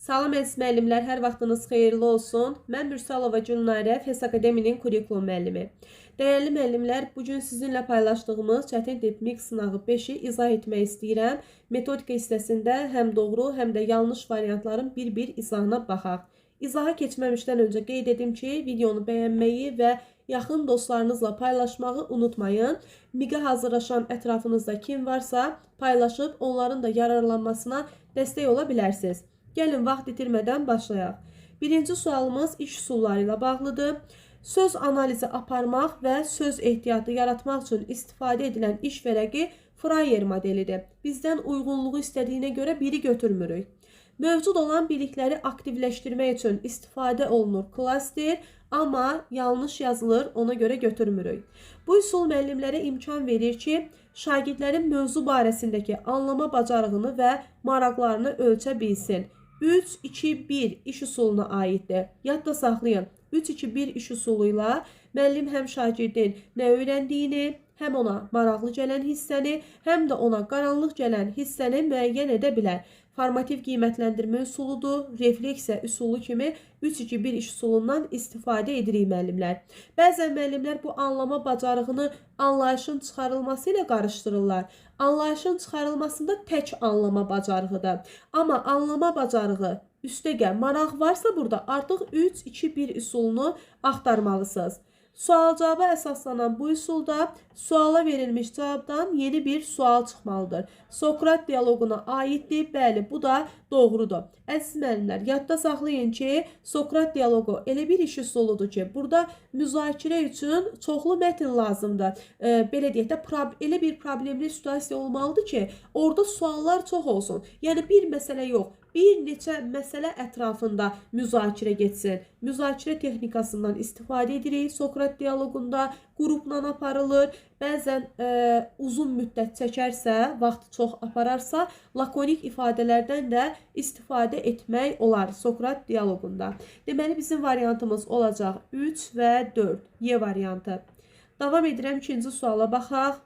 Salam əziz müəllimlər, hər vaxtınız xeyirli olsun. Mən Mürsalova Gülnarə, FES Akademinin kurikulum müəllimi. Dəyərli müəllimlər, bugün sizinlə paylaşdığımız çətin tip mix sınağı 5-i izah etmək istəyirəm. Metodika hissəsində həm doğru, həm də yanlış variantların bir-bir izahına baxaq. İzaha keçməmişdən öncə qeyd edim ki, videonu bəyənməyi və yaxın dostlarınızla paylaşmağı unutmayın. MİQ-ə hazırlaşan ətrafınızda kim varsa paylaşıb onların da yararlanmasına dəstək ola bilərsiniz. Gəlin vaxt itirmədən başlayaq. Birinci sualımız iş üsulları ilə bağlıdır. Söz analizi aparmaq və söz ehtiyatı yaratmaq üçün istifadə edilən iş vərəqi Fryer modelidir. Bizdən uyğunluğu istədiyinə görə biri götürmürük. Mövcud olan bilikləri aktivləşdirmək üçün istifadə olunur klaster, amma yanlış yazılır, ona görə götürmürük. Bu üsul müəllimlərə imkan verir ki, şagirdlərin mövzu barəsindəki anlama bacarığını və maraqlarını ölçə bilsin. 3-2-1 iş üsuluna aiddir. Yadda saxlayın. 3-2-1 iş üsuluyla müəllim həm şagirdin nə öyrəndiyini, həm ona maraqlı gələn hissəni, həm də ona qaranlıq gələn hissəni müəyyən edə bilər. Formativ qiymətləndirmə üsuludur, refleksiya üsulu kimi 3-2-1 iş üsulundan istifadə edirik müəllimlər. Bəzən müəllimlər bu anlama bacarığını anlayışın çıxarılması ilə qarışdırırlar. Anlayışın çıxarılmasında tək anlama bacarığıdır. Amma anlama bacarığı üstəgə maraq varsa burada artıq 3-2-1 üsulunu axtarmalısınız. Sual-cavaba əsaslanan bu üsulda suala verilmiş cavabdan yeni bir sual çıxmalıdır. Sokrat dialoquna aiddir. Bəli, bu da doğrudur. Əziz müəllimlər, yadda saxlayın ki, Sokrat dialoqu elə bir iş üsuludur ki, burada müzakirə üçün çoxlu mətn lazımdır. Belə deyək də, elə bir problemli situasiya olmalıdır ki, orada suallar çox olsun. Yəni, bir məsələ yox. Bir neçə məsələ ətrafında müzakirə getsin. Müzakirə texnikasından istifadə edirik. Sokrat dialoqunda qrupla aparılır. Bəzən uzun müddət çəkərsə, vaxt çox apararsa, lakonik ifadələrdən də istifadə etmək olar Sokrat dialoqunda. Deməli, bizim variantımız olacaq 3 və 4. Y variantı. Davam edirəm, ikinci suala baxaq.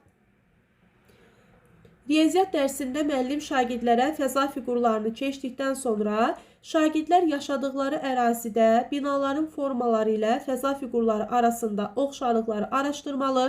Riyaziyyat dərsində müəllim şagirdlərə fəza fiqurlarını keçdikdən sonra şagirdlər yaşadıkları ərazidə binaların formaları ilə fəza fiqurları arasında oxşarlıqları araşdırmalı,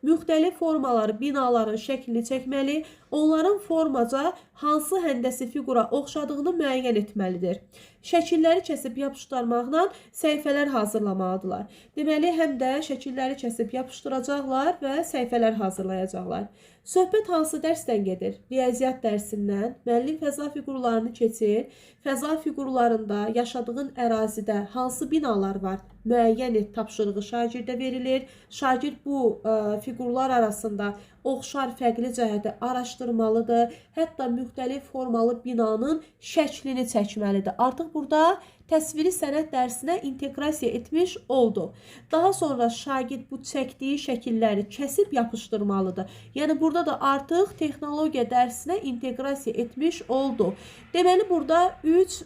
müxtəlif formaları binaların şəklini çəkməli, onların formaca hansı həndəsi fiqura oxşadığını müəyyən etməlidir. Şəkilləri kəsib yapışdırmaqla səhifələr hazırlamalıdırlar. Deməli, həm də şəkilləri kəsib yapışdıracaqlar və səhifələr hazırlayacaqlar. Söhbət hansı dərsdən gedir? Riyaziyyat dərsindən. Müəllim fəza fiqurlarını keçir. Fəza fiqurlarında yaşadığın ərazidə hansı binalar var? Müəyyən et tapşırığı şagirdə verilir. Şagird bu fiqurlar arasında oxşar fərqli cəhəti araşdırmalıdır. Hətta müxtəlif formalı binanın şəklini çəkməlidir. Artıq burada təsviri sənət dərsinə inteqrasiya etmiş oldu. Daha sonra şagird bu çəkdiyi şəkilləri kəsib yapışdırmalıdır. Yəni burada da artıq texnologiya dərsinə inteqrasiya etmiş oldu. Deməli burada 3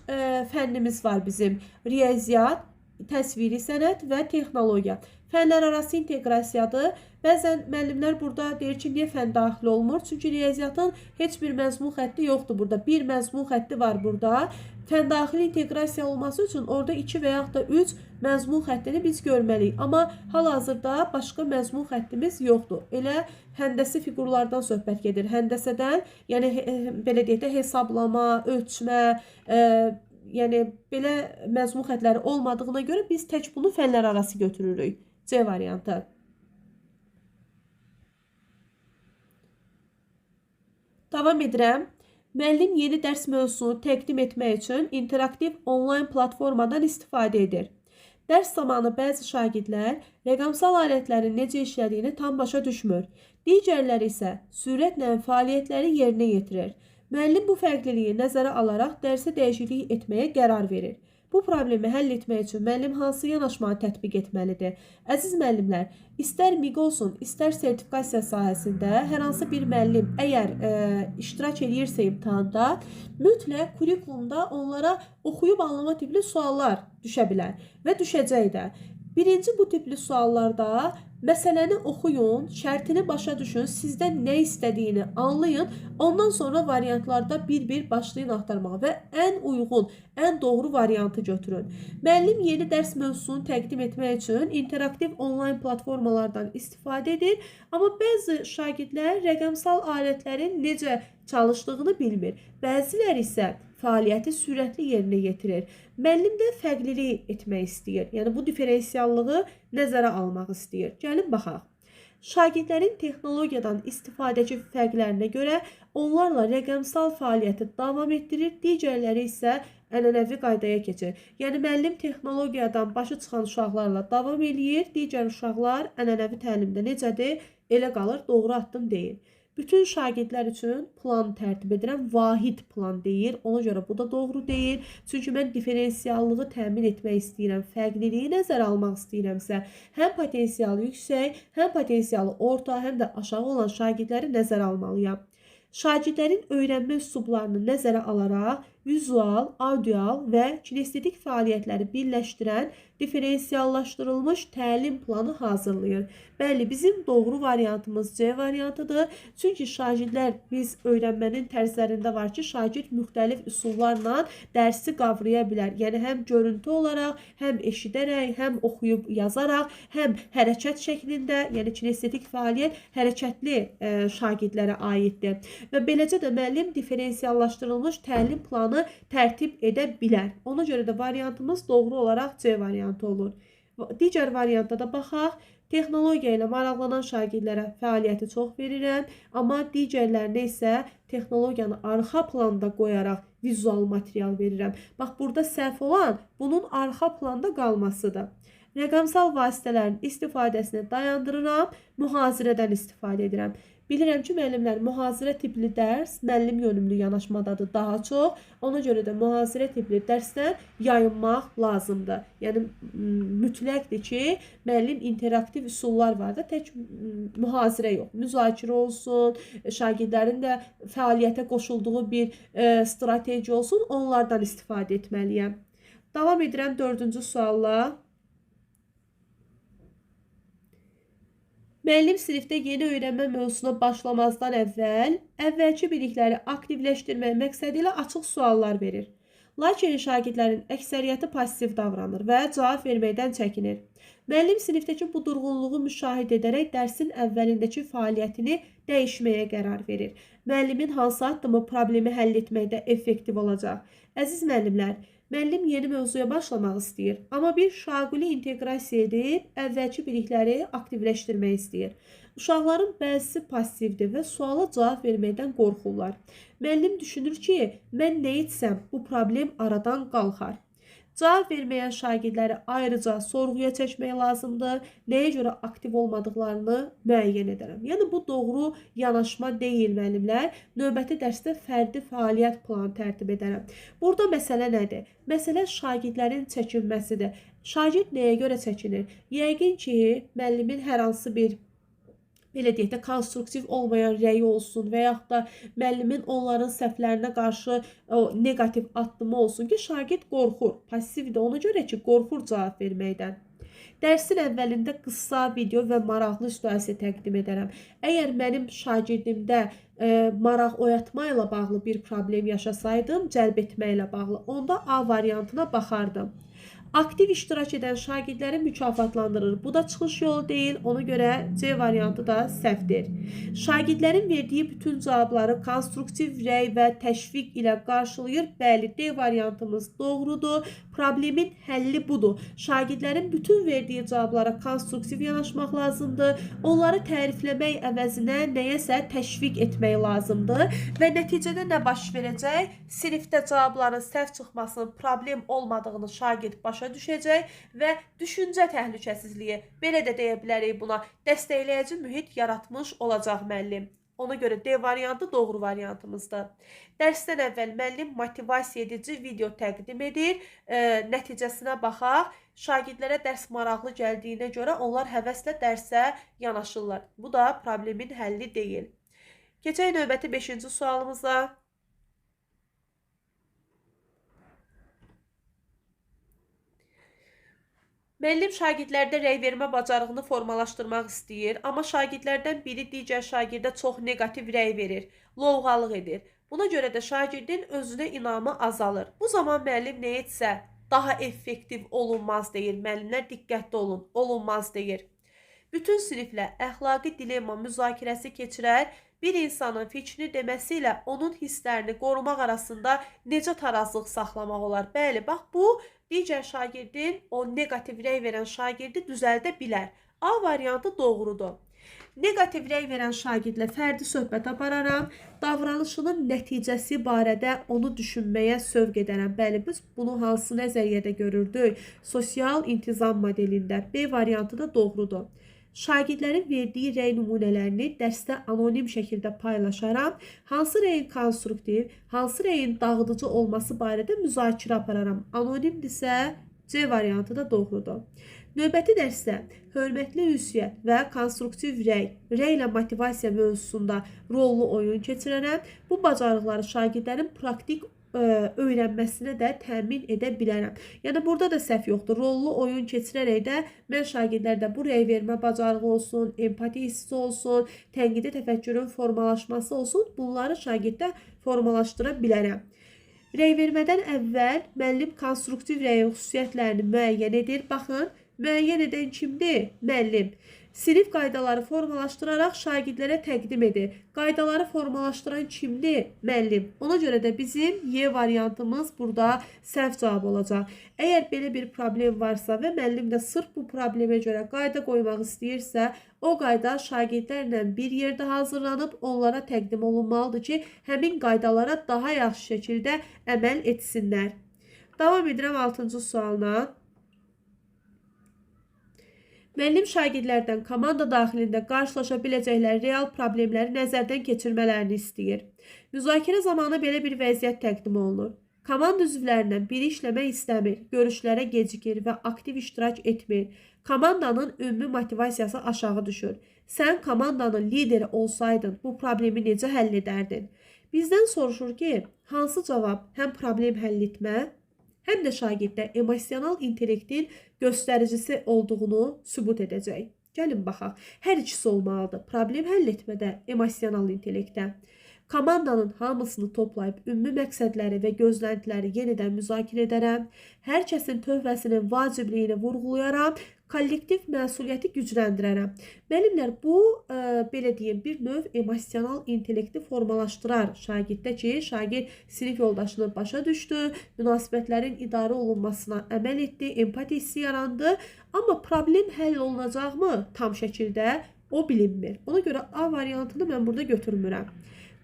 fənnimiz var bizim. Riyaziyyat, təsviri sənət və texnologiya. Fənlər arası inteqrasiyadır. Bəzən müəllimlər burada deyir ki, niyə fən daxil olmur? Çünki riyaziyyatın heç bir məzmun xətti yoxdur burada. Bir məzmun xətti var burada. Fən daxili inteqrasiya olması üçün orada 2 və yaxud da 3 məzmun xəttini biz görməliyik. Amma hal-hazırda başqa məzmun xəttimiz yoxdur. Elə həndəsi fiqurlardan söhbət gedir. Həndəsədən, yəni belə deyək də hesablama, ölçmə, yəni belə məzmun xəttləri olmadığına görə biz tək bunu fənlər arası götürürük. C variantı. Davam edirəm. Müəllim yeni dərs mövzusunu təqdim etmək üçün interaktiv onlayn platformadan istifadə edir. Dərs zamanı bəzi şagirdlər rəqəmsal alətlərin necə işlədiyini tam başa düşmür. Digərləri isə sürətlə fəaliyyətləri yerinə yetirir. Müəllim bu fərqliliyi nəzərə alaraq dərsə dəyişiklik etməyə qərar verir. Bu problemi həll etmək üçün müəllim hansı yanaşmanı tətbiq etməlidir? Əziz müəllimlər, istər MİQ olsun, istər sertifikasiya sahəsində hər hansı bir müəllim əgər iştirak edirsə imtahanda, mütləq kurikulumda onlara oxuyub anlama tipli suallar düşə bilər və düşəcək də. Birinci bu tipli suallarda məsələni oxuyun, şərtini başa düşün, sizdən nə istədiyini anlayın. Ondan sonra variantlarda bir-bir başlayın axtarmağa və ən uyğun, ən doğru variantı götürün. Müəllim yeni dərs mövzusunu təqdim etmək üçün interaktiv onlayn platformalardan istifadə edir, amma bəzi şagirdlər rəqəmsal alətlərin necə çalışdığını bilmir. Bəziləri isə fəaliyyəti sürətli yerinə yetirir. Müəllim də fərqlilik etmək istəyir. Yəni bu diferensiallığı nəzərə almaq istəyir. Gəlin baxaq. Şagirdlərin texnologiyadan istifadəçi fərqlərinə görə onlarla rəqəmsal fəaliyyəti davam etdirir, digərləri isə ənənəvi qaydaya keçir. Yəni müəllim texnologiyadan başı çıxan uşaqlarla davam eləyir, digər uşaqlar ənənəvi təlimdə necədir? Elə qalır, doğru addım deyil. Bütün şagirdlər üçün plan tərtib edirəm. Vahid plan deyir. Ona görə bu da doğru deyil. Çünki mən diferensiallığı təmin etmək istəyirəm. Fərqliliyi nəzərə almaq istəyirəmsə, həm potensialı yüksək, həm potensialı orta, həm də aşağı olan şagirdləri nəzərə almalıyam. Şagirdlərin öyrənmə üslublarını nəzərə alaraq vizual, audial və kinestetik fəaliyyətləri birləşdirən diferensiallaşdırılmış təlim planı hazırlayır. Bəli, bizim doğru variantımız C variantıdır. Çünki şagirdlər biz öyrənmənin tərzlərində var ki, şagird müxtəlif üsullarla dərsi qavraya bilər. Yəni həm görüntü olaraq, həm eşidərək, həm oxuyub yazaraq, həm hərəkət şəklində, yəni kinestetik fəaliyyət hərəkətli şagirdlərə aiddir. Və beləcə də müəllim diferensiallaşdırılmış təlim planı tərtib edə bilər. Ona görə də variantımız doğru olaraq C variantı olur. Digər variantda da baxaq. Texnologiya ilə maraqlanan şagirdlərə fəaliyyəti çox verirəm, amma digərlərinə isə texnologiyanı arxa planda qoyaraq vizual material verirəm. Bax, burada səhv olan bunun arxa planda qalmasıdır. Rəqəmsal vasitələrin istifadəsini dayandırıram, mühazirədən istifadə edirəm. Bilirəm ki, müəllimlər, mühazirə tipli dərs müəllim yönümlü yanaşmadadır daha çox. Ona görə də mühazirə tipli dərsdən yayınmaq lazımdır. Yəni, mütləqdir ki, müəllim interaktiv üsullar var da, tək mühazirə yox. Müzakirə olsun, şagirdlərin də fəaliyyətə qoşulduğu bir strateji olsun, onlardan istifadə etməliyəm. Davam edirəm 4-cü sualla. Müəllim sinifdə yeni öyrənmə mövzusuna başlamazdan əvvəlki bilikləri aktivləşdirmək məqsədi ilə açıq suallar verir. Lakin şagirdlərin əksəriyyəti pasiv davranır və cavab verməkdən çəkinir. Müəllim sinifdəki bu durğunluğu müşahidə edərək dərsin əvvəlindəki fəaliyyətini dəyişməyə qərar verir. Müəllimin hansı addımı problemi həll etməkdə effektiv olacaq? Əziz müəllimlər, müəllim yeni mövzuya başlamaq istəyir, amma bir şaquli inteqrasiya edib əvvəlki bilikləri aktivləşdirmək istəyir. Uşaqların bəzisi passivdir və suala cavab verməkdən qorxurlar. Müəllim düşünür ki, mən nə etsəm bu problem aradan qalxar. Cavab verməyən şagirdləri ayrıca sorğuya çəkmək lazımdır. Nəyə görə aktiv olmadıqlarını müəyyən edərəm. Yəni, bu doğru yanaşma deyil müəllimlər. Növbəti dərsdə fərdi fəaliyyət planı tərtib edərəm. Burada məsələ nədir? Məsələ şagirdlərin çəkinməsidir. Şagird nəyə görə çəkinir? Yəqin ki, müəllimin hər hansı bir belə deyək də, konstruktiv olmayan rəyi olsun və yaxud da müəllimin onların səhvlərinə qarşı negativ addımı olsun ki, şagird qorxur, passivdir, ona görə ki, qorxur cavab verməkdən. Dərsin əvvəlində qısa video və maraqlı situasiya təqdim edərəm. Əgər mənim şagirdimdə maraq oyatma ilə bağlı bir problem yaşasaydım, cəlb etməklə bağlı, onda A variantına baxardım. Aktiv iştirak edən şagirdləri mükafatlandırır. Bu da çıxış yolu deyil, ona görə C variantı da səhvdir. Şagirdlərin verdiyi bütün cavabları konstruktiv rəy və təşviq ilə qarşılayır. Bəli, D variantımız doğrudur. Problemin həlli budur. Şagirdlərin bütün verdiyi cavablara konstruktiv yanaşmaq lazımdır. Onları tərifləmək əvəzinə nəyəsə təşviq etmək lazımdır. Və nəticədə nə baş verəcək? Sinifdə cavabların səhv çıxmasının problem olmadığını şagird başa düşəcək və düşüncə təhlükəsizliyi, belə də deyə bilərik buna, dəstəkləyici mühit yaratmış olacaq müəllim. Ona görə D variantı doğru variantımızdır. Dərsdən əvvəl müəllim motivasiya edici video təqdim edir. Nəticəsinə baxaq. Şagirdlərə dərs maraqlı gəldiyinə görə onlar həvəslə dərsə yanaşırlar. Bu da problemin həlli deyil. Keçək növbəti 5-ci sualımıza. Müəllim şagirdlərdə rəy vermə bacarığını formalaşdırmaq istəyir, amma şagirdlərdən biri digər şagirdə çox neqativ rəy verir, lovğalıq edir. Buna görə də şagirdin özünə inamı azalır. Bu zaman müəllim nə etsə daha effektiv olunmaz deyir. Müəllimlər diqqətli olun, olunmaz deyir. Bütün siniflə əxlaqi dilemma müzakirəsi keçirər, bir insanın fikrini deməsi ilə onun hisslərini qorumaq arasında necə tarazlıq saxlamaq olar? Bəli, bax bu digər şagirdin, o neqativ rəy verən şagirdi düzəldə bilər. A variantı doğrudur. Neqativ rəy verən şagirdlə fərdi söhbət apararam, davranışının nəticəsi barədə onu düşünməyə sövq edərəm. Bəli, biz bunu hansı nəzəriyyədə görürdük? Sosial intizam modelində. B variantı da doğrudur. Şagirdlərin verdiyi rəy nümunələrini dərsdə anonim şəkildə paylaşaram. Hansı rəyin konstruktiv, hansı rəyin dağıdıcı olması barədə müzakirə apararam. Anonimdirsə C variantı da doğrudur. Növbəti dərsdə hörmətli ünsiyyət və konstruktiv rəylə motivasiya mövzusunda rollu oyun keçirərəm. Bu bacarıqları şagirdlərin praktik öyrənməsinə də təmin edə bilərəm. Yəni burada da səhv yoxdur. Rollu oyun keçirərək də mən şagirdlərdə bu rəy vermə bacarığı olsun, empati hissi olsun, tənqidi təfəkkürün formalaşması olsun, bunları şagirddə formalaşdıra bilərəm. Rəy vermədən əvvəl müəllim konstruktiv rəyin xüsusiyyətlərini müəyyən edir. Baxın, müəyyən edən kimdir? Müəllim. Sinif qaydaları formalaşdıraraq şagirdlərə təqdim edir. Qaydaları formalaşdıran kimdir? Müəllim. Ona görə də bizim Y variantımız burada səhv cavab olacaq. Əgər belə bir problem varsa və müəllim də sırf bu problemə görə qayda qoymaq istəyirsə, o qayda şagirdlərlə bir yerdə hazırlanıb onlara təqdim olunmalıdır ki, həmin qaydalara daha yaxşı şəkildə əməl etsinlər. Davam edirəm 6-cı sualına. Müəllim şagirdlərdən komanda daxilində qarşılaşa biləcəkləri real problemləri nəzərdən keçirmələrini istəyir. Müzakirə zamanı belə bir vəziyyət təqdim olunur. Komanda üzvlərindən biri işləmək istəmir, görüşlərə gecikir və aktiv iştirak etmir. Komandanın ümumi motivasiyası aşağı düşür. Sən komandanın lideri olsaydın, bu problemi necə həll edərdin? Bizdən soruşur ki, hansı cavab həm problem həll etmə, həm də şagirddə emosional intellektin göstəricisi olduğunu sübut edəcək. Gəlin baxaq. Hər ikisi olmalıdır. Problem həll etmədə, emosional intellektdə. Komandanın hamısını toplayıb ümumi məqsədləri və gözləntiləri yenidən müzakirə edərəm. Hər kəsin töhfəsinin vacibliyini vurğulayaram. Kollektiv məsuliyyəti gücləndirərəm. Müəllimlər, bu belə deyim, bir növ emosional intellekti formalaşdırar şagirddə ki, şagird sinif yoldaşını başa düşdü, münasibətlərin idarə olunmasına əməl etdi, empati hissi yarandı. Amma problem həll olunacaqmı tam şəkildə? O bilinmir. Ona görə A variantını mən burada götürmürəm.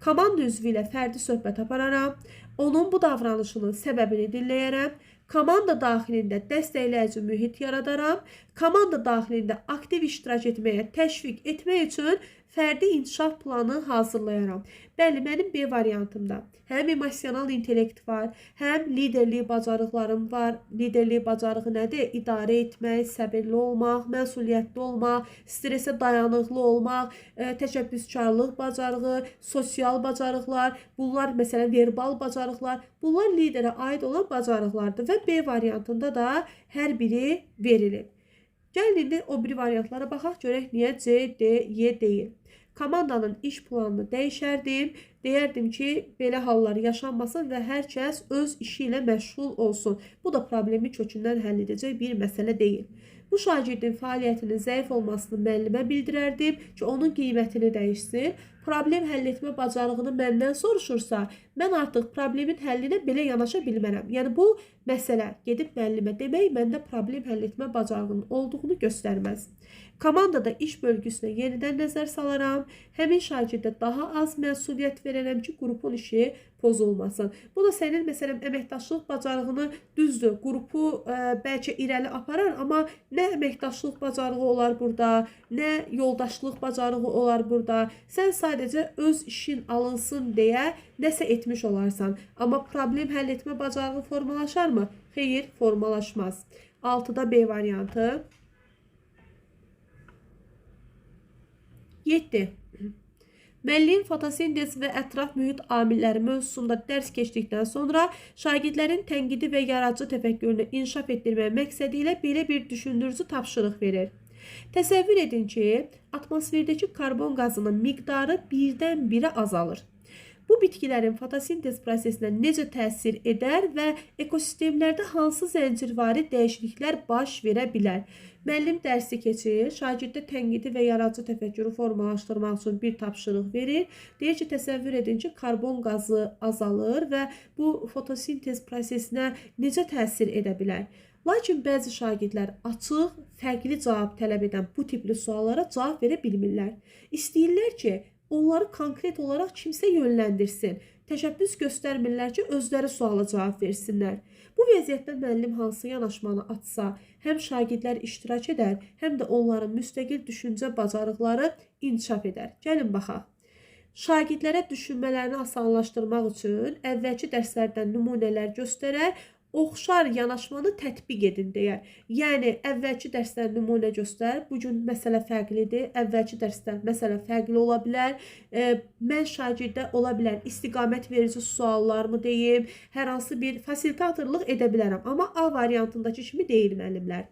Komanda üzvü ilə fərdi söhbət apararam. Onun bu davranışının səbəbini dinləyərəm. Komanda daxilində dəstəkləyici mühit yaradaram. Komanda daxilində aktiv iştirak etməyə təşviq etmək üçün fərdi inkişaf planı hazırlayaram. Bəli, mənim B variantımda həm emosional intellekt var, həm liderlik bacarıqlarım var. Liderlik bacarığı nədir? İdarə etmək, səbirli olmaq, məsuliyyətli olmaq, stresə dayanıqlı olmaq, təşəbbüskarlıq bacarığı, sosial bacarıqlar, bunlar məsələn verbal bacarıqlar, bunlar liderə aid olan bacarıqlardır və B variantında da hər biri verilib. Gəlin indi o biri variantlara baxaq, görək niyə C, D, Y deyil. Komandanın iş planını dəyişərdim. Deyərdim ki, belə hallar yaşanmasın və hər kəs öz işi ilə məşğul olsun. Bu da problemi kökündən həll edəcək bir məsələ deyil. Bu şagirdin fəaliyyətinin zəif olmasını müəllimə bildirərdim ki, onun qiymətini dəyişsin. Problem həll etmə bacarığını məndən soruşursa, mən artıq problemin həllinə belə yanaşa bilmərəm. Yəni bu məsələ gedib müəllimə demək məndə problem həll etmə bacarığının olduğunu göstərməz. Komandada iş bölgüsünə yenidən nəzər salaram. Həmin şagirdə daha az məsuliyyət verərəm ki, qrupun işi pozulmasın. Bu da sənin məsələn əməkdaşlıq bacarığını düzdür, qrupu bəlkə irəli aparar, amma nə əməkdaşlıq bacarığı olar burada, nə yoldaşlıq bacarığı olar burada. Sən sadəcə öz işin alınsın deyə nəsə etmiş olarsan. Amma problem həll etmə bacarığı formalaşarmı? Xeyr, formalaşmaz. 6-da B variantı. 7. Müəllim fotosintez və ətraf mühit amilləri mövzusunda dərs keçdikdən sonra şagirdlərin tənqidi və yaradıcı təfəkkürünü inkişaf etdirmək məqsədi ilə belə bir düşündürücü tapşırıq verir. Təsəvvür edin ki, atmosferdəki karbon qazının miqdarı birdən-birə azalır. Bu bitkilərin fotosintez prosesinə necə təsir edər və ekosistemlərdə hansı zəncirvari dəyişikliklər baş verə bilər? Müəllim dərsi keçir, şagirdə tənqidi və yaradıcı təfəkkürü formalaşdırmaq üçün bir tapşırıq verir. Deyir ki, təsəvvür edin ki, karbon qazı azalır və bu fotosintez prosesinə necə təsir edə bilər? Lakin bəzi şagirdlər açıq, fərqli cavab tələb edən bu tipli suallara cavab verə bilmirlər. İstəyirlər ki, onları konkret olaraq kimsə yönləndirsin. Təşəbbüs göstərmirlər ki, özləri suala cavab versinlər. Bu vəziyyətdə müəllim hansı yanaşmanı atsa, həm şagirdlər iştirak edər, həm də onların müstəqil düşüncə bacarıqları inkişaf edər. Gəlin baxaq. Şagirdlərə düşünmələrini asanlaşdırmaq üçün əvvəlki dərslərdən nümunələr göstərər, oxşar yanaşmanı tətbiq edin deyər. Yəni, əvvəlki dərsdən nümunə göstər, bugün məsələ fərqlidir, əvvəlki dərsdən məsələ fərqli ola bilər, mən şagirdə ola bilər, istiqamət verici suallarımı deyim, hər hansı bir fasilitatorluq edə bilərəm, amma A variantındakı kimi deyil müəllimlər.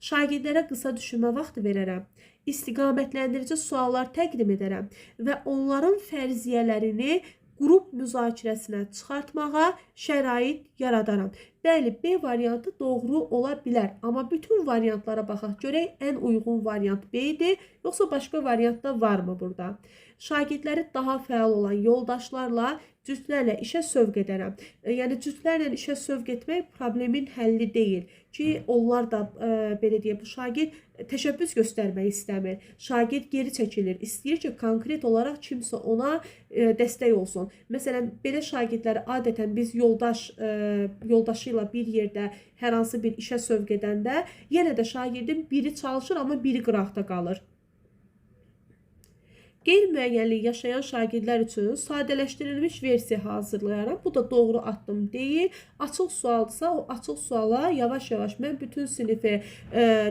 Şagirdlərə qısa düşünmə vaxtı verərəm, istiqamətləndirici suallar təqdim edərəm və onların fərziyyələrini qrup müzakirəsinə çıxartmağa şərait yaradaram. Bəli, B variantı doğru ola bilər, amma bütün variantlara baxaq, görək ən uyğun variant B idi, yoxsa başqa variant da varmı burada? Şagirdləri daha fəal olan yoldaşlarla, cütlərlə işə sövq edərəm. Yəni, cütlərlə işə sövq etmək problemin həlli deyil ki, onlar da, belə deyək, bu şagird təşəbbüs göstərmək istəmir. Şagird geri çəkilir, istəyir ki, konkret olaraq kimsə ona dəstək olsun. Məsələn, belə şagirdləri adətən biz yoldaşı ilə bir yerdə hər hansı bir işə sövq edəndə, yenə də şagirdin biri çalışır, amma biri qıraqda qalır. Qeyri-müəyyənlik yaşayan şagirdlər üçün sadələşdirilmiş versiya hazırlayaram. Bu da doğru addım deyil. Açıq sualdırsa, o açıq suala yavaş-yavaş mən bütün sinifi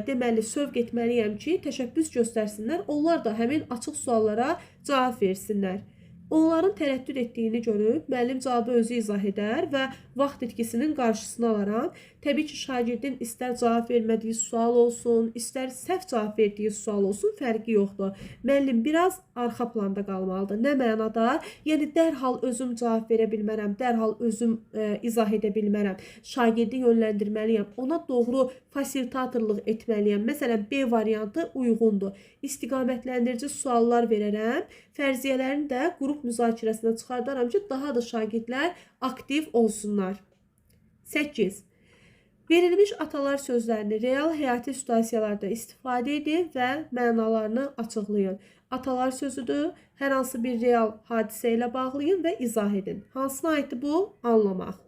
deməli sövq etməliyəm ki, təşəbbüs göstərsinlər. Onlar da həmin açıq suallara cavab versinlər. Onların tərəddüd etdiyini görüb, müəllim cavabı özü izah edər və vaxt itkisinin qarşısını alaram. Təbii ki, şagirdin istər cavab vermədiyi sual olsun, istər səhv cavab verdiyi sual olsun, fərqi yoxdur. Müəllim biraz arxa planda qalmalıdır. Nə mənada? Yəni, dərhal özüm cavab verə bilmərəm, dərhal özüm izah edə bilmərəm. Şagirdi yönləndirməliyəm, ona doğru fasilitatorluq etməliyəm. Məsələn, B variantı uyğundur. İstiqamətləndirici suallar verərəm, fərziyyələrini də qrup müzakirəsinə çıxardaram ki, daha da şagirdlər aktiv olsunlar. 8. Verilmiş atalar sözlərini real həyati situasiyalarda istifadə edin və mənalarını açıqlayın. Atalar sözüdür, hər hansı bir real hadisə ilə bağlayın və izah edin. Hansına aiddir bu? Anlamaq.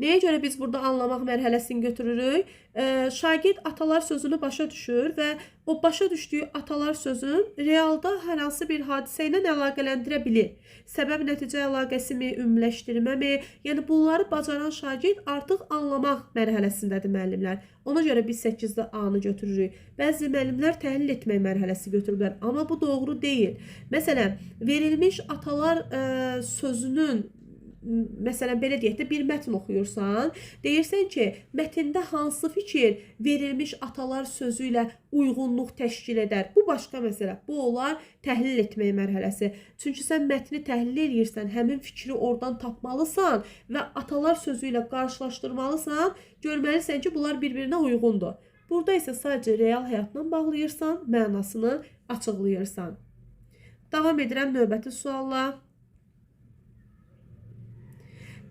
Nəyə görə biz burada anlamaq mərhələsini götürürük? Şagird atalar sözünü başa düşür və o başa düşdüyü atalar sözün realda hər hansı bir hadisə ilə əlaqələndirə bilir. Səbəb-nəticə əlaqəsi mi, ümumiləşdirmə mi? Yəni, bunları bacaran şagird artıq anlamaq mərhələsindədir müəllimlər. Ona görə biz 8-də A-nı götürürük. Bəzi müəllimlər təhlil etmək mərhələsi götürürlər, amma bu doğru deyil. Məsələn, verilmiş atalar sözünün məsələn, belə deyək də, bir mətn oxuyursan, deyirsən ki, mətndə hansı fikir verilmiş atalar sözü ilə uyğunluq təşkil edər? Bu başqa məsələ. Bu olar təhlil etmək mərhələsi. Çünki sən mətni təhlil edirsən, həmin fikri oradan tapmalısan və atalar sözü ilə qarşılaşdırmalısan, görməlisən ki, bunlar bir-birinə uyğundur. Burada isə sadəcə real həyatla bağlayırsan, mənasını açıqlayırsan. Davam edirəm növbəti sualla.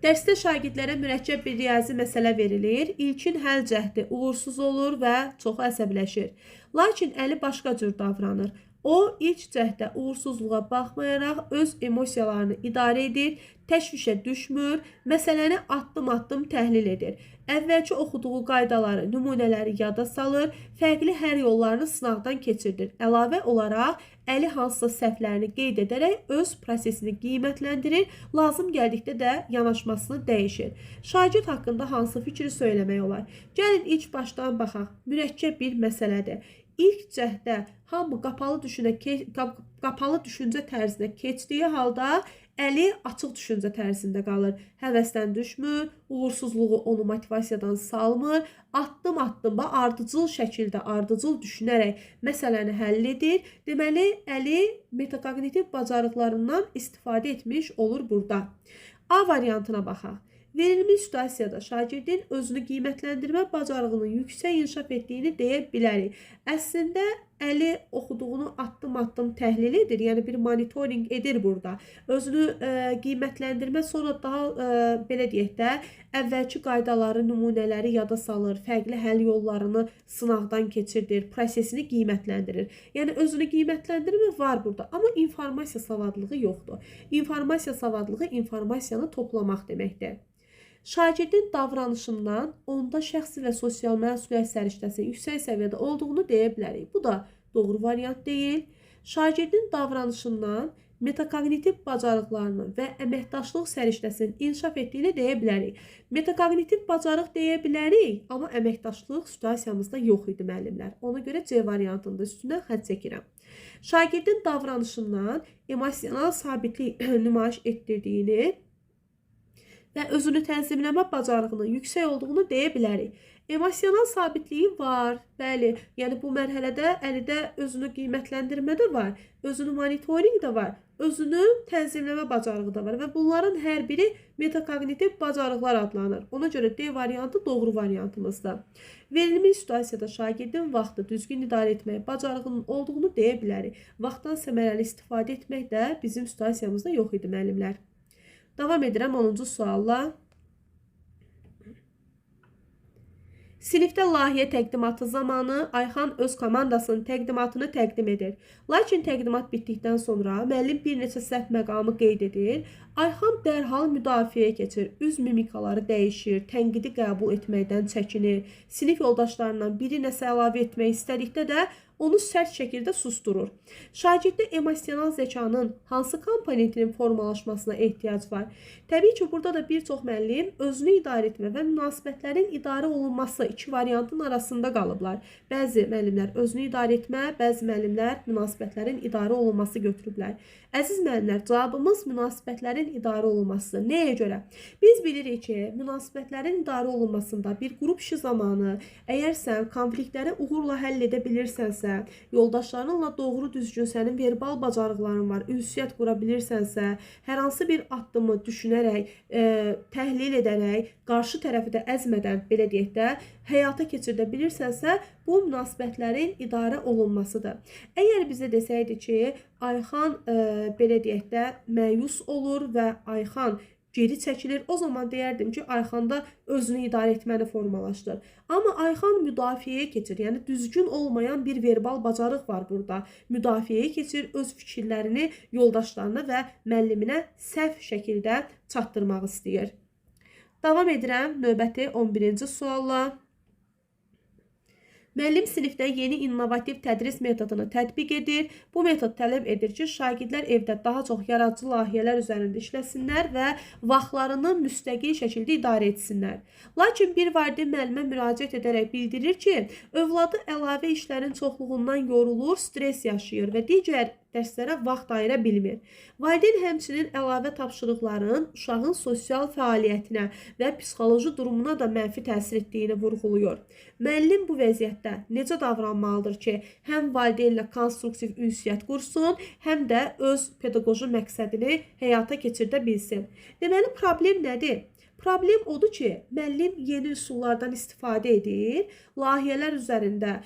Dərsdə şagirdlərə mürəkkəb bir riyazi məsələ verilir. İlkin həll cəhdi uğursuz olur və çox əsəbləşir. Lakin əli başqa cür davranır. O, ilk cəhdə uğursuzluğa baxmayaraq öz emosiyalarını idarə edir, təşvişə düşmür, məsələni addım-addım təhlil edir. Əvvəlki oxuduğu qaydaları, nümunələri yada salır, fərqli hər yollarını sınaqdan keçirdir. Əlavə olaraq, əli hansısa səhvlərini qeyd edərək öz prosesini qiymətləndirir, lazım gəldikdə də yanaşmasını dəyişir. Şagird haqqında hansı fikri söyləmək olar? Gəlin ilk başdan baxaq. Mürəkkəb bir məsələdir. ilk cəhdə hamı qapalı düşüncə tərzinə keçdiyi halda əli açıq düşüncə tərzində qalır. Həvəsdən düşmür, uğursuzluğu onu motivasiyadan salmır, addım-addımba ardıcıl şəkildə, ardıcıl düşünərək məsələni həll edir. Deməli, əli metakognitiv bacarıqlarından istifadə etmiş olur burada. A variantına baxaq. Verilmiş situasiyada şagirdin özünü qiymətləndirmə bacarığının yüksək inkişaf etdiyini deyə bilərik. Əslində, əli oxuduğunu addım-addım təhlil edir, yəni bir monitoring edir burada. Özünü qiymətləndirmə, sonra daha belə deyək də, əvvəlki qaydaları, nümunələri yada salır, fərqli həll yollarını sınaqdan keçirdir, prosesini qiymətləndirir. Yəni, özünü qiymətləndirmə var burada, amma informasiya savadlığı yoxdur. İnformasiya savadlığı informasiyanı toplamaq deməkdir. Şagirdin davranışından onda şəxsi və sosial məsuliyyət səriştəsinin yüksək səviyyədə olduğunu deyə bilərik. Bu da doğru variant deyil. Şagirdin davranışından metakognitiv bacarıqlarının və əməkdaşlıq səriştəsinin inkişaf etdiyini deyə bilərik. Metakognitiv bacarıq deyə bilərik, amma əməkdaşlıq situasiyamızda yox idi müəllimlər. Ona görə C variantında üstündən xətt çəkirəm. Şagirdin davranışından emosional sabitlik nümayiş etdirdiyini və özünü tənzimləmə bacarığının yüksək olduğunu deyə bilərik. Emosional sabitliyi var, bəli, yəni bu mərhələdə əlidə özünü qiymətləndirmə də var, özünü monitoring də var, özünü tənzimləmə bacarığı da var və bunların hər biri metakognitiv bacarıqlar adlanır. Ona görə D variantı doğru variantımızdır. Verilmiş situasiyada şagirdin vaxtı düzgün idarə etməyə bacarığının olduğunu deyə bilərik. Vaxtdan səmərəli istifadə etmək də bizim situasiyamızda yox idi müəllimlər. Davam edirəm 10-cu sualla. Sinifdə layihə təqdimatı zamanı Ayxan öz komandasının təqdimatını təqdim edir. Lakin təqdimat bitdikdən sonra müəllim bir neçə səhv məqamı qeyd edir. Ayxan dərhal müdafiəyə keçir. Üz mimikaları dəyişir, tənqidi qəbul etməkdən çəkinir. Sinif yoldaşlarından biri nəsə əlavə etmək istədikdə də onu sərt şəkildə susturur. Şagirddə emosional zəkanın hansı komponentinin formalaşmasına ehtiyac var? Təbii ki, burada da bir çox müəllim özünü idarə etmə və münasibətlərin idarə olunması iki variantın arasında qalıblar. Bəzi müəllimlər özünü idarə etmə, bəzi müəllimlər münasibətlərin idarə olunması götürüblər. Əziz müəllimlər, cavabımız münasibətlərin idarə olunması. Nəyə görə? Biz bilirik ki, münasibətlərin idarə olunmasında bir qrup işi zamanı əgər sən konfliktləri uğurla həll edə bilirsənsə, yoldaşlarınla doğru düzgün sənin verbal bacarıqların var, ünsiyyət qura bilirsənsə, hər hansı bir addımı düşünərək, təhlil edərək, qarşı tərəfi də əzmədən, belə deyək də, həyata keçirdə bilirsənsə, bu münasibətlərin idarə olunmasıdır. Əgər bizə desəydi ki, Ayxan, belə deyək də, məyus olur və Ayxan geri çəkilir, o zaman deyərdim ki, Ayxanda özünü idarə etməni formalaşdır. Amma Ayxan müdafiəyə keçir, yəni düzgün olmayan bir verbal bacarıq var burada. Müdafiəyə keçir, öz fikirlərini yoldaşlarına və müəlliminə səhv şəkildə çatdırmaq istəyir. Davam edirəm növbəti 11-ci sualla. Müəllim sinifdə yeni innovativ tədris metodunu tətbiq edir. Bu metod tələb edir ki, şagirdlər evdə daha çox yaradıcı layihələr üzərində işləsinlər və vaxtlarını müstəqil şəkildə idarə etsinlər. Lakin bir valideyn müəllimə müraciət edərək bildirir ki, övladı əlavə işlərin çoxluğundan yorulur, stres yaşayır və digər dərslərə vaxt ayıra bilmir. Valideyn həmçinin əlavə tapşırıqların uşağın sosial fəaliyyətinə və psixoloji durumuna da mənfi təsir etdiyini vurğuluyur. Müəllim bu vəziyyətdə necə davranmalıdır ki, həm valideynlə konstruktiv ünsiyyət qursun, həm də öz pedaqoji məqsədini həyata keçirdə bilsin. Deməli, problem nədir? Problem odur ki, müəllim yeni üsullardan istifadə edir, layihələr üzərində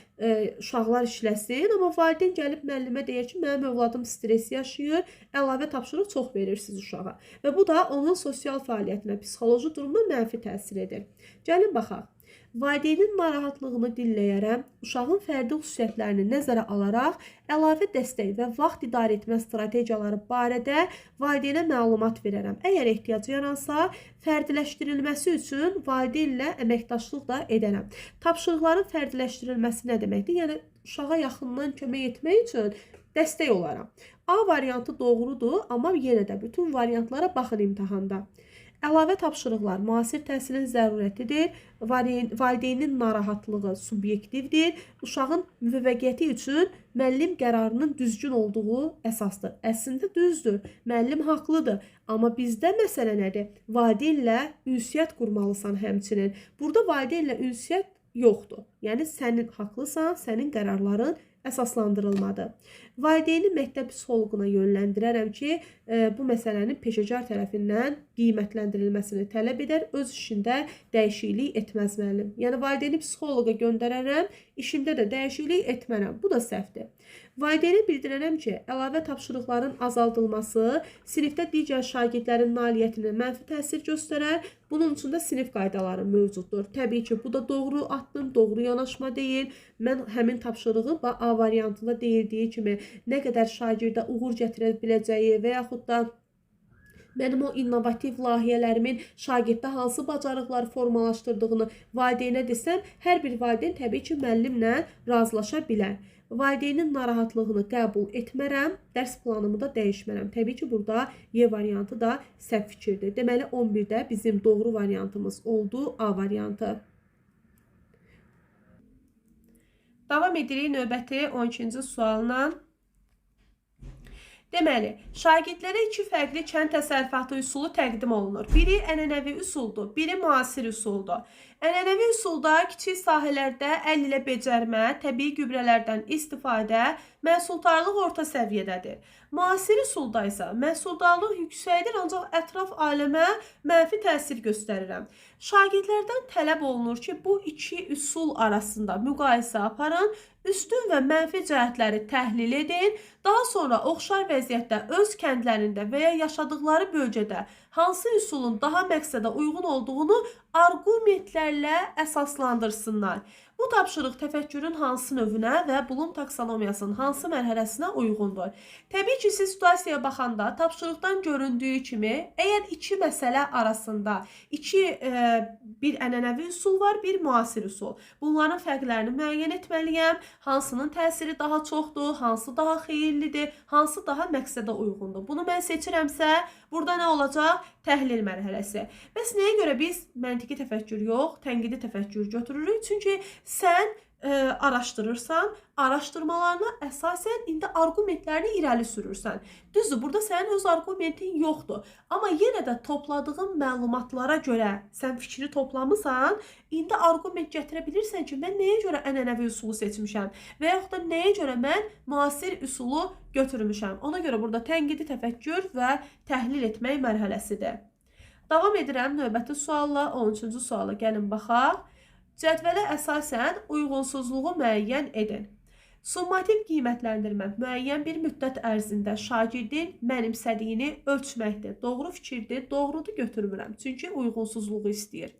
uşaqlar işləsin, amma valideyn gəlib müəllimə deyir ki, mənim övladım stres yaşayır, əlavə tapşırıq çox verirsiniz uşağa. Və bu da onun sosial fəaliyyətinə, psixoloji durumuna mənfi təsir edir. Gəlin baxaq. Valideynin narahatlığını dinləyərəm, uşağın fərdi xüsusiyyətlərini nəzərə alaraq əlavə dəstək və vaxt idarə etmə strategiyaları barədə valideynə məlumat verərəm. Əgər ehtiyac yaransa, fərdiləşdirilməsi üçün valideynlə əməkdaşlıq da edərəm. Tapşırıqların fərdiləşdirilməsi nə deməkdir? Yəni, uşağa yaxından kömək etmək üçün dəstək olaram. A variantı doğrudur, amma yenə də bütün variantlara baxın imtahanda. Əlavə tapşırıqlar müasir təhsilin zərurətidir. Valideynin narahatlığı subyektivdir. Uşağın müvəffəqiyyəti üçün müəllim qərarının düzgün olduğu əsasdır. Əslində düzdür. Müəllim haqlıdır. Amma bizdə məsələ nədir? Valideynlə ünsiyyət qurmalısan həmçinin. Burada valideynlə ünsiyyət yoxdur. Yəni sənin haqlısan, sənin qərarların əsaslandırılmadı. Valideyni məktəb psixoloquna yönləndirərəm ki, bu məsələnin peşəkar tərəfindən qiymətləndirilməsini tələb edər, öz işində dəyişiklik etməz müəllim. Yəni valideyni psixoloqa göndərərəm, işimdə də dəyişiklik etmərəm. Bu da səhvdir. Valideynə bildirərəm ki, əlavə tapşırıqların azaldılması sinifdə digər şagirdlərin nailiyyətinə mənfi təsir göstərər. Bunun üçün də sinif qaydaları mövcuddur. Təbii ki, bu da doğru addım, doğru yanaşma deyil. Mən həmin tapşırığı A variantında deyildiyi kimi nə qədər şagirdə uğur gətirə biləcəyi və yaxud da mənim o innovativ layihələrimin şagirddə hansı bacarıqları formalaşdırdığını valideynə desəm, hər bir valideyn təbii ki, müəllimlə razılaşa bilər. Valideynin narahatlığını qəbul etmərəm, dərs planımı da dəyişmərəm. Təbii ki, burada Y variantı da səhv fikirdir. Deməli, 11-də bizim doğru variantımız oldu A variantı. Davam edirik növbəti 12-ci sualla. Deməli, şagirdlərə iki fərqli kənd təsərrüfatı üsulu təqdim olunur. Biri ənənəvi üsuldur, biri müasir üsuldur. Ənənəvi üsulda kiçik sahələrdə əl ilə becərmə, təbii gübrələrdən istifadə, məhsuldarlıq orta səviyyədədir. Müasir üsulda isə məhsuldarlıq yüksəkdir, ancaq ətraf aləmə mənfi təsir göstərirəm. Şagirdlərdən tələb olunur ki, bu iki üsul arasında müqayisə aparın, üstün və mənfi cəhətləri təhlil edin, daha sonra oxşar vəziyyətdə öz kəndlərində və ya yaşadıkları bölgədə hansı üsulun daha məqsədə uyğun olduğunu arqumentlərlə əsaslandırsınlar. Bu tapşırıq təfəkkürün hansı növünə və Bloom taksonomiyasının hansı mərhələsinə uyğundur? Təbii ki, siz situasiyaya baxanda tapşırıqdan göründüyü kimi, əgər iki məsələ arasında bir ənənəvi üsul var, bir müasir üsul. Bunların fərqlərini müəyyən etməliyəm. Hansının təsiri daha çoxdur, hansı daha xeyirlidir, hansı daha məqsədə uyğundur. Bunu mən seçirəmsə, burada nə olacaq? Təhlil mərhələsi. Bəs nəyə görə biz məntiqi təfəkkür yox, tənqidi təfəkkür götürürük? Çünki sən araşdırırsan, araşdırmalarına əsasən indi arqumentlərini irəli sürürsən. Düzdür, burada sənin öz arqumentin yoxdur. Amma yenə də topladığın məlumatlara görə sən fikri toplamısan, indi arqument gətirə bilirsən ki, mən nəyə görə ənənəvi üsulu seçmişəm və yaxud da nəyə görə mən müasir üsulu götürmüşəm. Ona görə burada tənqidi təfəkkür və təhlil etmək mərhələsidir. Davam edirəm növbəti sualla, 13-cü suala gəlin baxaq. Cədvələ əsasən uyğunsuzluğu müəyyən edin. Summativ qiymətləndirmə müəyyən bir müddət ərzində şagirdin mənimsədiyini ölçməkdir. Doğru fikirdir, doğrudur götürmürəm. Çünki uyğunsuzluğu istəyir.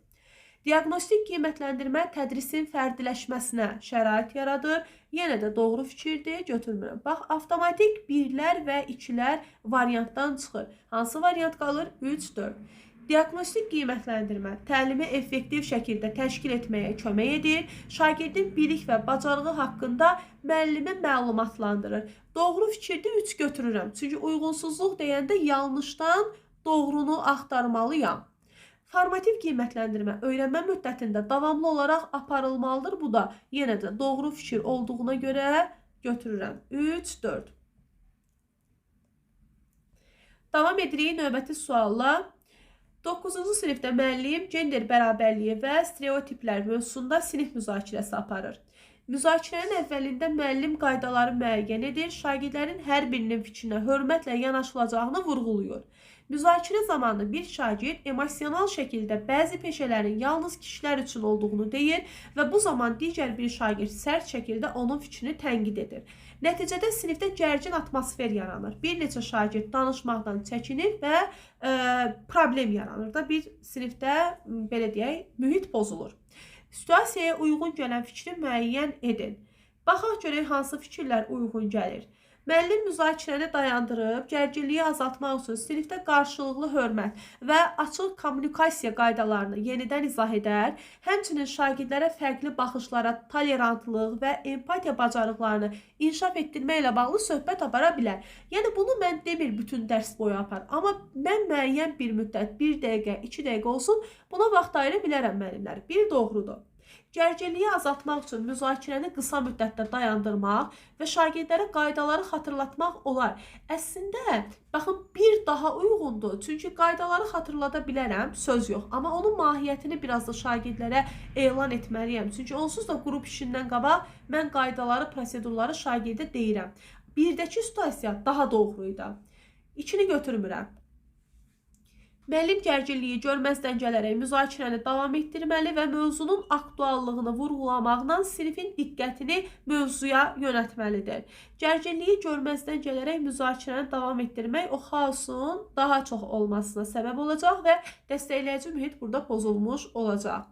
Diaqnostik qiymətləndirmə tədrisin fərdiləşməsinə şərait yaradır. Yenə də doğru fikirdir, götürmürəm. Bax, avtomatik 1-lər və 2-lər variantdan çıxır. Hansı variant qalır? 3, 4. Diaqnostik qiymətləndirmə təlimi effektiv şəkildə təşkil etməyə kömək edir. Şagirdin bilik və bacarığı haqqında müəllimi məlumatlandırır. Doğru fikirdə 3 götürürəm. Çünki uyğunsuzluq deyəndə yanlışdan doğrunu axtarmalıyam. Formativ qiymətləndirmə öyrənmə müddətində davamlı olaraq aparılmalıdır. Bu da yenə də doğru fikir olduğuna görə götürürəm. 3, 4. Davam edirik növbəti sualla. 9-cu sinifdə müəllim gender bərabərliyi və stereotiplər mövzusunda sinif müzakirəsi aparır. Müzakirənin əvvəlində müəllim qaydaları müəyyən edir, şagirdlərin hər birinin fikrinə hörmətlə yanaşılacağını vurğulayır. Müzakirə zamanı bir şagird emosional şəkildə bəzi peşələrin yalnız kişilər üçün olduğunu deyir və bu zaman digər bir şagird sərt şəkildə onun fikrini tənqid edir. Nəticədə sinifdə gərgin atmosfer yaranır. Bir neçə şagird danışmaqdan çəkinir və problem yaranır da bir sinifdə, belə deyək, mühit pozulur. Situasiyaya uyğun gələn fikri müəyyən edin. Baxaq görək hansı fikirlər uyğun gəlir. Müəllim müzakirəni dayandırıb, gərginliyi azaltmaq üçün sinifdə qarşılıqlı hörmət və açıq kommunikasiya qaydalarını yenidən izah edər, həmçinin şagirdlərə fərqli baxışlara tolerantlıq və empatiya bacarıqlarını inkişaf etdirmə ilə bağlı söhbət apara bilər. Yəni bunu mən demir bütün dərs boyu apar, amma mən müəyyən bir müddət, 1 dəqiqə, 2 dəqiqə olsun, buna vaxt ayıra bilərəm müəllimlər. Bir doğrudur. Gərginliyi azaltmaq üçün müzakirəni qısa müddətdə dayandırmaq və şagirdlərə qaydaları xatırlatmaq olar. Əslində, baxın, bir daha uyğundur. Çünki qaydaları xatırlada bilərəm, söz yox. Amma onun mahiyyətini biraz da şagirdlərə elan etməliyəm. Çünki onsuz da qrup işindən qabaq mən qaydaları, prosedurları şagirdə deyirəm. Birdəki situasiya daha doğru idi. İkini götürmürəm. Müəllim gərginliyi görməzdən gələrək müzakirəni davam etdirməli və mövzunun aktuallığını vurğulamaqla sinifin diqqətini mövzuya yönəltməlidir. Gərginliyi görməzdən gələrək müzakirəni davam etdirmək o xaosun daha çox olmasına səbəb olacaq və dəstəkləyici mühit burada pozulmuş olacaq.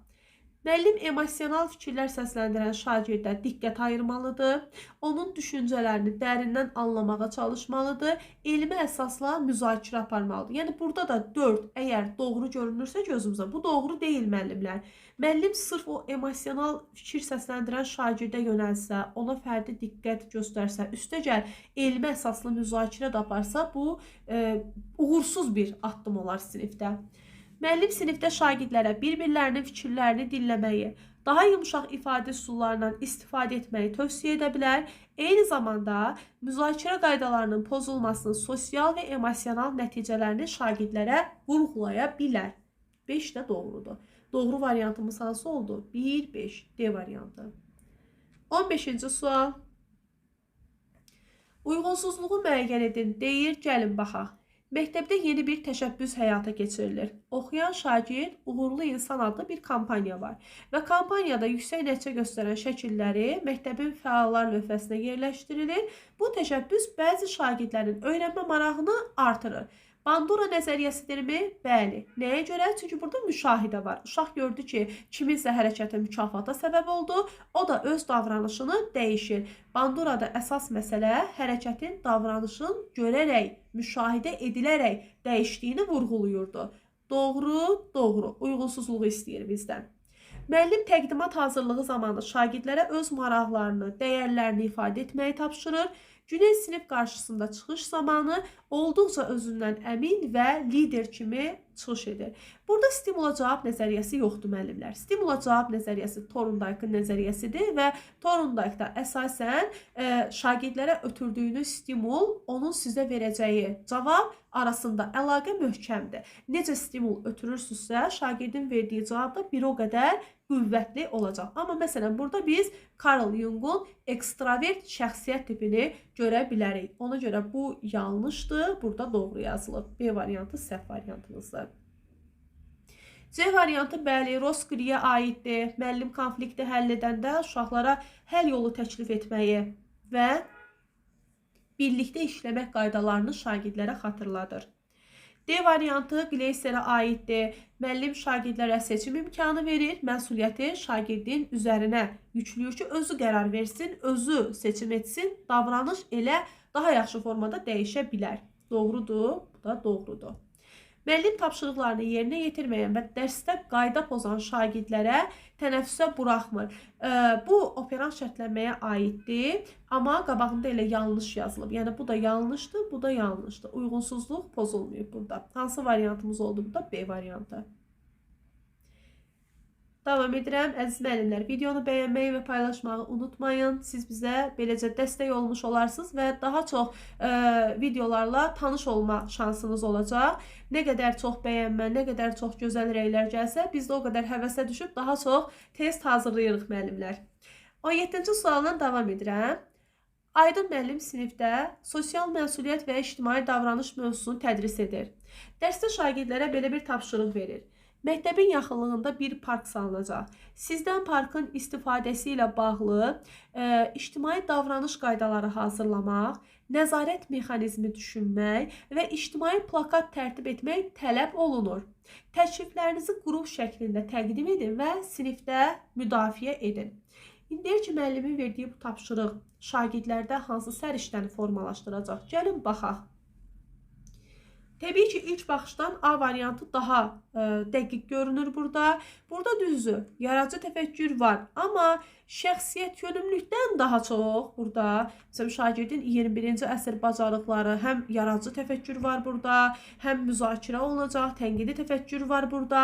Müəllim emosional fikirlər səsləndirən şagirdə diqqət ayırmalıdır, onun düşüncələrini dərindən anlamağa çalışmalıdır, elmi əsasla müzakirə aparmalıdır. Yəni, burada da 4 əgər doğru görünürsə gözümüzə, bu doğru deyil müəllimlər. Müəllim sırf o emosional fikir səsləndirən şagirdə yönəlsə, ona fərdi diqqət göstərsə, üstəgəl elmi əsaslı müzakirə də aparsa, bu uğursuz bir addım olar sinifdə. Müəllim sinifdə şagirdlərə bir-birlərinin fikirlərini dinləməyi, daha yumuşaq ifadə üsullarından istifadə etməyi tövsiyə edə bilər. Eyni zamanda müzakirə qaydalarının pozulmasının sosial və emosional nəticələrini şagirdlərə vurğulaya bilər. 5 də doğrudur. Doğru variantımız hansı oldu? 1, 5. D variantı. 15-ci sual. Uyğunsuzluğu müəyyən edin. Deyir, gəlin baxaq. Məktəbdə yeni bir təşəbbüs həyata keçirilir. Oxuyan şagird Uğurlu İnsan adlı bir kampanya var və kampaniyada yüksək nəticə göstərən şəkilləri məktəbin fəallar lövhəsinə yerləşdirilir. Bu təşəbbüs bəzi şagirdlərin öyrənmə marağını artırır. Bandura nəzəriyyəsidirmi? Bəli. Nəyə görə? Çünki burada müşahidə var. Uşaq gördü ki, kiminsə hərəkəti mükafata səbəb oldu. O da öz davranışını dəyişir. Bandurada əsas məsələ hərəkətin davranışın görərək, müşahidə edilərək dəyişdiyini vurğuluyurdu. Doğru, doğru. Uyğunsuzluğu istəyir bizdən. Müəllim təqdimat hazırlığı zamanı şagirdlərə öz maraqlarını, dəyərlərini ifadə etməyi tapşırır. Güney sinif qarşısında çıxış zamanı olduqca özündən əmin və lider kimi çıxış edir. Burada stimula cavab nəzəriyyəsi yoxdur müəllimlər. Stimula cavab nəzəriyyəsi Thorndike'ın nəzəriyyəsidir və Thorndike'da əsasən şagirdlərə ötürdüyünüz stimul onun sizə verəcəyi cavab arasında əlaqə möhkəmdir. Necə stimul ötürürsünüzsə, şagirdin verdiyi cavab da bir o qədər qüvvətli olacaq. Amma məsələn, burada biz Carl Jung'un ekstravert şəxsiyyət tipini görə bilərik. Ona görə bu yanlışdır. Burada doğru yazılıb. B variantı səhv variantımızdır. C variantı bəli, Roskilliyə aiddir. Müəllim konflikti həll edəndə uşaqlara həll yolu təklif etməyi və birlikdə işləmək qaydalarını şagirdlərə xatırladır. D variantı Gleiserə aiddir. Müəllim şagirdlərə seçim imkanı verir, məsuliyyəti şagirdin üzərinə yüklüyür ki, özü qərar versin, özü seçim etsin, davranış elə daha yaxşı formada dəyişə bilər. Doğrudur, bu da doğrudur. Müəllim tapşırıqlarını yerinə yetirməyən və dərsdə qayda pozan şagirdlərə tənəffüsə buraxmır. Bu operant şərtlənməyə aiddir, amma qabağında elə yanlış yazılıb. Yəni bu da yanlışdır, bu da yanlışdır. Uyğunsuzluq pozulmayıb burada. Hansı variantımız oldu burada? B variantı. Davam edirəm. Əziz müəllimlər, videonu bəyənməyi və paylaşmağı unutmayın. Siz bizə beləcə dəstək olmuş olarsınız və daha çox videolarla tanış olma şansınız olacaq. Nə qədər çox bəyənmə, nə qədər çox gözəl rəylər gəlsə, biz də o qədər həvəsə düşüb daha çox test hazırlayırıq müəllimlər. 17-ci sualdan davam edirəm. Aydın müəllim sinifdə sosial məsuliyyət və ictimai davranış mövzusunu tədris edir. Dərsdə şagirdlərə belə bir tapşırıq verir. Məktəbin yaxınlığında bir park salınacaq. Sizdən parkın istifadəsi ilə bağlı ictimai davranış qaydaları hazırlamaq, nəzarət mexanizmi düşünmək və ictimai plakat tərtib etmək tələb olunur. Təkliflərinizi qrup şəklində təqdim edin və sinifdə müdafiə edin. İndi deyir ki, müəllimin verdiyi bu tapşırıq şagirdlərdə hansı səriştəni formalaşdıracaq? Gəlin baxaq. Təbii ki, ilk baxışdan A variantı daha dəqiq görünür burada. Burada düzdür, yaradıcı təfəkkür var. Amma şəxsiyyət yönümlülükdən daha çox burada, məsələn, şagirdin 21-ci əsr bacarıqları, həm yaradıcı təfəkkür var burada, həm müzakirə olunacaq, tənqidi təfəkkür var burada.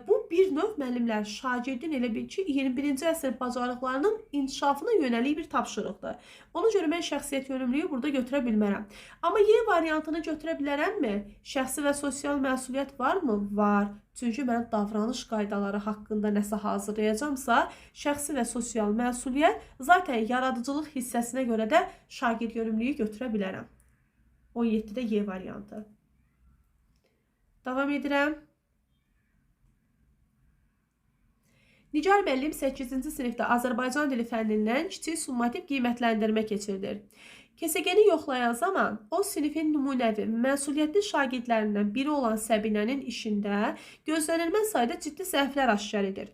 Bu bir növ müəllimlər şagirdin elə bil ki, 21-ci əsr bacarıqlarının inkişafına yönəlik bir tapşırıqdır. Ona görə mən şəxsiyyət yönümlülüyü burada götürə bilmərəm. Amma Y variantını götürə bilərəmmi? Şəxsi və sosial məsuliyyət varmı? Var. Çünki mən davranış qaydaları haqqında nəsə hazırlayacamsa, şəxsi və sosial məsuliyyət zaten yaradıcılıq hissəsinə görə də şagird yönümlülüyü götürə bilərəm. 17-də Y variantı. Davam edirəm. Nigar müəllim 8-ci sinifdə Azərbaycan dili fənnindən kiçik summativ qiymətləndirmə keçirdir. Kesegeni yoxlayan zaman o sinifin nümunəvi, məsuliyyətli şagirdlərindən biri olan Səbinənin işində gözlənilməz sayda ciddi səhvlər aşkar edir.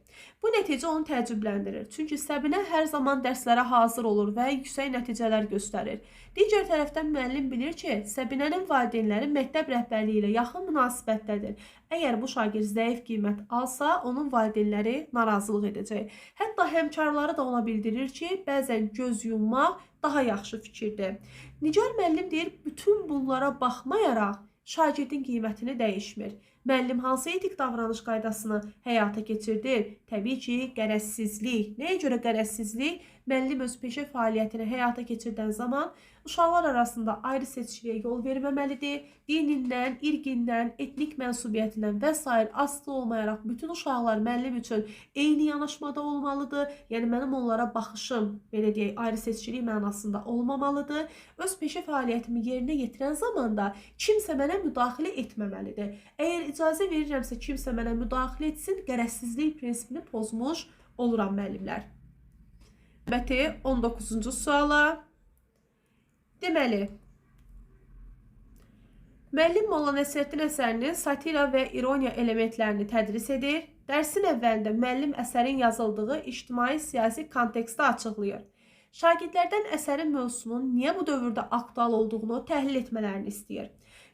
Bu nəticə onu təəccübləndirir. Çünki Səbinə hər zaman dərslərə hazır olur və yüksək nəticələr göstərir. Digər tərəfdən müəllim bilir ki, Səbinənin valideynləri məktəb rəhbərliyi ilə yaxın münasibətdədir. Əgər bu şagird zəif qiymət alsa, onun valideynləri narazılıq edəcək. Hətta həmkarları da ona bildirir ki, bəzən göz yummaq daha yaxşı fikirdir. Nigar müəllim deyir, bütün bunlara baxmayaraq şagirdin qiymətini dəyişmir. Müəllim hansı etik davranış qaydasını həyata keçirdir? Təbii ki, qərəzsizlik. Nəyə görə qərəzsizlik? Müəllim öz peşə fəaliyyətini həyata keçirdən zaman uşaqlar arasında ayrı seçkiliyə yol verməməlidir. Dinindən, irqindən, etnik mənsubiyyətindən və s. asılı olmayaraq bütün uşaqlar müəllim üçün eyni yanaşmada olmalıdır. Yəni mənim onlara baxışım, belə deyək, ayrı seçkilik mənasında olmamalıdır. Öz peşə fəaliyyətimi yerinə yetirən zaman da kimsə mənə müdaxilə etməməlidir. Əgər icazə verirəmsə kimsə mənə müdaxilə etsin, qərəzsizlik prinsipini pozmuş oluram müəllimlər. Növbəti 19-cu suala. Deməli, müəllim Molla Nəsrəddin əsərinin satira və ironiya elementlərini tədris edir. Dərsin əvvəlində müəllim əsərin yazıldığı ictimai-siyasi konteksti açıqlayır. Şagirdlərdən əsərin mövzusunun niyə bu dövrdə aktual olduğunu təhlil etmələrini istəyir.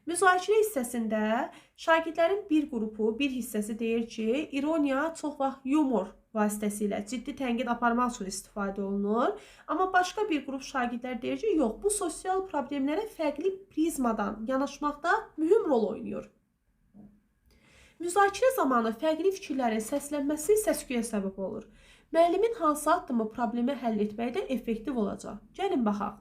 Müzakirə hissəsində şagirdlərin bir qrupu, bir hissəsi deyir ki, ironiya çox vaxt yumor vasitəsilə ciddi tənqid aparmaq üçün istifadə olunur. Amma başqa bir qrup şagirdlər deyir ki, yox, bu sosial problemlərə fərqli prizmadan yanaşmaqda mühüm rol oynayır. Müzakirə zamanı fərqli fikirlərin səslənməsi səs-küyə səbəb olur. Müəllimin hansı addımı problemi həll etməkdə effektiv olacaq? Gəlin baxaq.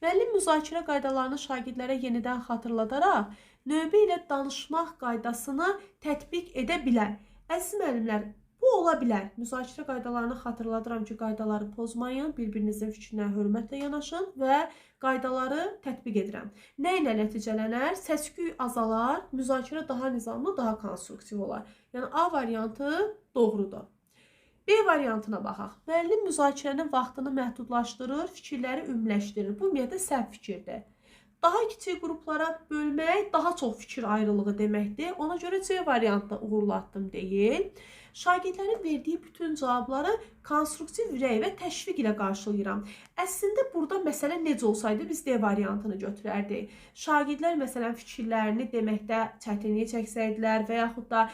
Müəllim müzakirə qaydalarını şagirdlərə yenidən xatırladaraq, növbə ilə danışmaq qaydasını tətbiq edə bilər. Əziz müəllimlər, bu ola bilər. Müzakirə qaydalarını xatırladıram ki, qaydaları pozmayın, bir-birinizin fikrinə hörmətlə yanaşın və qaydaları tətbiq edirəm. Nə ilə nəticələnər? Səs-küy azalar, müzakirə daha nizamlı, daha konstruktiv olar. Yəni A variantı doğrudur. B variantına baxaq. Müəllim müzakirənin vaxtını məhdudlaşdırır, fikirləri ümumiləşdirir. Bu ümumiyyətlə səhv fikirdir. Daha kiçik qruplara bölmək daha çox fikir ayrılığı deməkdir. Ona görə C variantını uğurlatdım deyil. Şagirdlərin verdiyi bütün cavabları konstruktiv rəy və təşviq ilə qarşılayıram. Əslində burada məsələ necə olsaydı biz D variantını götürərdik. Şagirdlər məsələn fikirlərini deməkdə çətinlik çəksəydilər və yaxud da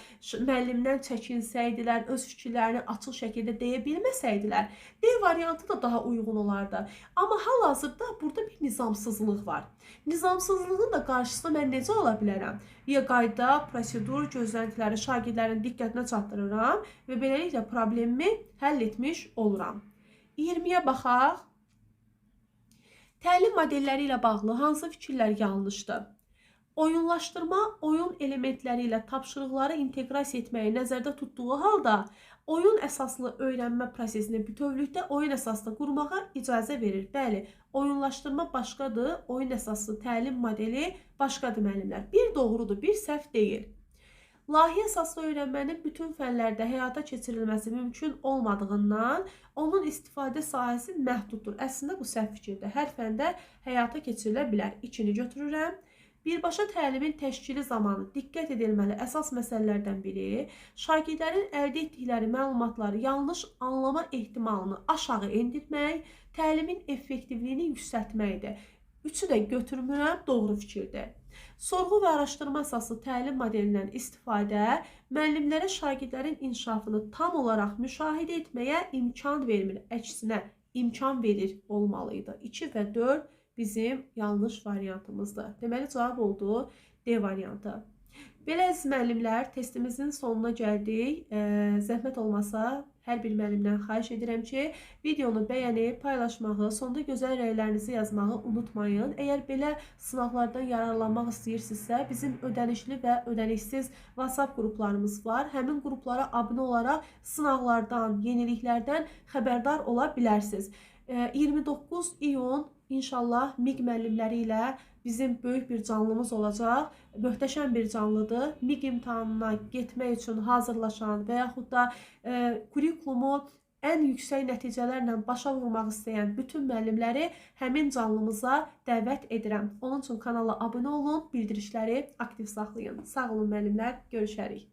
müəllimdən çəkinsəydilər, öz fikirlərini açıq şəkildə deyə bilməsəydilər, D variantı da daha uyğun olardı. Amma hal-hazırda burada bir nizamsızlıq var. Nizamsızlığın da qarşısını mən necə ala bilərəm? Ya qayda, prosedur, gözləntiləri şagirdlərin diqqətinə çatdırıram və beləliklə problemimi həll etmiş oluram. 20-yə baxaq. Təlim modelləri ilə bağlı hansı fikirlər yanlışdır? Oyunlaşdırma, oyun elementləri ilə tapşırıqları inteqrasiya etməyi nəzərdə tutduğu halda, oyun əsaslı öyrənmə prosesini bütövlükdə oyun əsaslı qurmağa icazə verir. Bəli, oyunlaşdırma başqadır, oyun əsaslı təlim modeli başqadır müəllimlər. Bir doğrudur, bir səhv deyil. Layihə əsaslı öyrənmənin bütün fənlərdə həyata keçirilməsi mümkün olmadığından onun istifadə sahəsi məhduddur. Əslində bu səhv fikirdir. Hər fəndə həyata keçirilə bilər. İkini götürürəm. Birbaşa təlimin təşkili zamanı diqqət edilməli əsas məsələlərdən biri şagirdlərin əldə etdikləri məlumatları yanlış anlama ehtimalını aşağı endirmək, təlimin effektivliyini yüksəltməkdir. Üçü də götürmürəm, doğru fikirdir. Sorğu və araşdırma əsaslı təlim modelindən istifadə müəllimlərə şagirdlərin inkişafını tam olaraq müşahidə etməyə imkan vermir, əksinə imkan verir olmalıydı. 2 və 4 bizim yanlış variantımızdır. Deməli, cavab oldu D variantı. Belə əziz müəllimlər, testimizin sonuna gəldik. Zəhmət olmasa, hər bir müəllimdən xahiş edirəm ki, videonu bəyənib, paylaşmağı, sonda gözəl rəylərinizi yazmağı unutmayın. Əgər belə sınavlardan yararlanmaq istəyirsinizsə, bizim ödənişli və ödənişsiz WhatsApp qruplarımız var. Həmin qruplara abunə olaraq sınavlardan, yeniliklərdən xəbərdar ola bilərsiniz. 29 iyun İnşallah MİQ müəllimləri ilə bizim böyük bir canlımız olacaq. Möhtəşəm bir canlıdır. MİQ imtahanına getmək üçün hazırlaşan və yaxud da kurikulumu ən yüksək nəticələrlə başa vurmaq istəyən bütün müəllimləri həmin canlımıza dəvət edirəm. Onun üçün kanala abunə olun, bildirişləri aktiv saxlayın. Sağ olun müəllimlər, görüşərik.